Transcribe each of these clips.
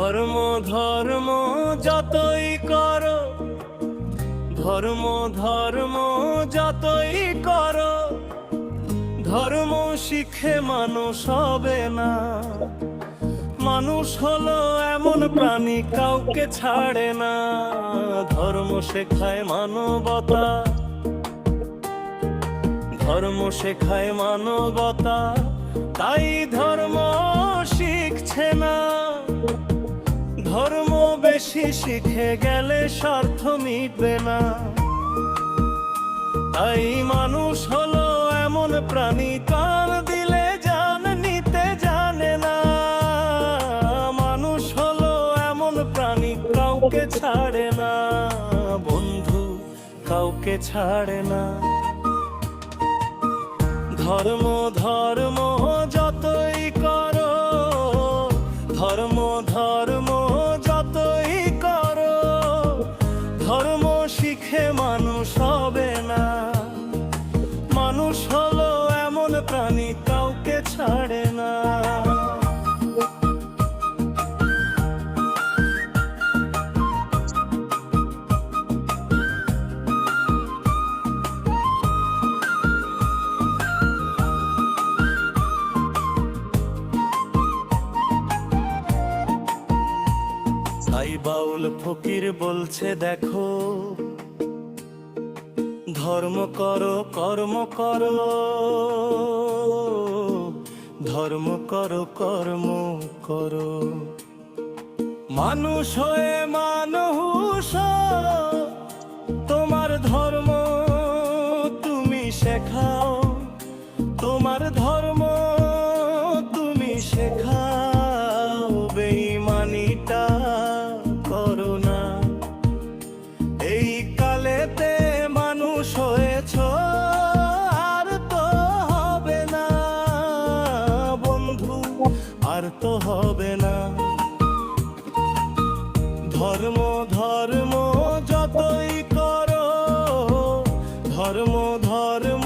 ধর্ম ধর্ম যতই করো, ধর্ম ধর্ম যতই করো, ধর্ম শিখে মানুষ হবে না। মানুষ হলো এমন প্রাণী কাউকে ছাড়ে না। ধর্ম শেখায় মানবতা, ধর্ম শেখায় মানবতা, তাই ধর্ম শিখছে না। ধর্ম বেশি শিখে গেলে স্বার্থ মিটবে না। তাই মানুষ হলো এমন প্রাণী কান দিলে জান নিতে জানে না। মানুষ হলো এমন প্রাণী কাউকে ছাড়ে না, বন্ধু কাউকে ছাড়ে না। ধর্ম ধর্ম যতই করো, ধর্ম ধর্ম যতই করো, ধর্ম শিখে মানুষ হবে না। মানুষ হলো এমন প্রাণী কাউকে ছাড়ে না। তাই বাউল ফকির বলছে দেখো, ধর্ম করো কর্ম করো, ধর্ম করো কর্ম করো। মানুষ হয়ে মানুষ হও, তোমার ধর্ম তুমি শেখাও, তোমার ধর্ম তুমি শেখাও। বেঈমানিটা করো না। এই কালেতে মানুষ হয়েছ আর তো হবে না, বন্ধু আর তো হবে না। ধর্ম ধর্ম যতই করো, ধর্ম ধর্ম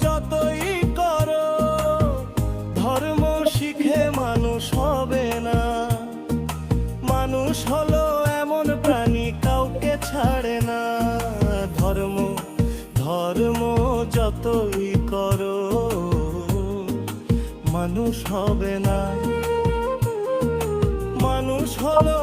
যতই করো, ধর্ম শিখে মানুষ হবে না। মানুষ হলো এমন প্রাণী কাউকে ছাড়ে না। ধর্ম ধর্ম যতই করো, মানুষ হবে না। মানুষ হলো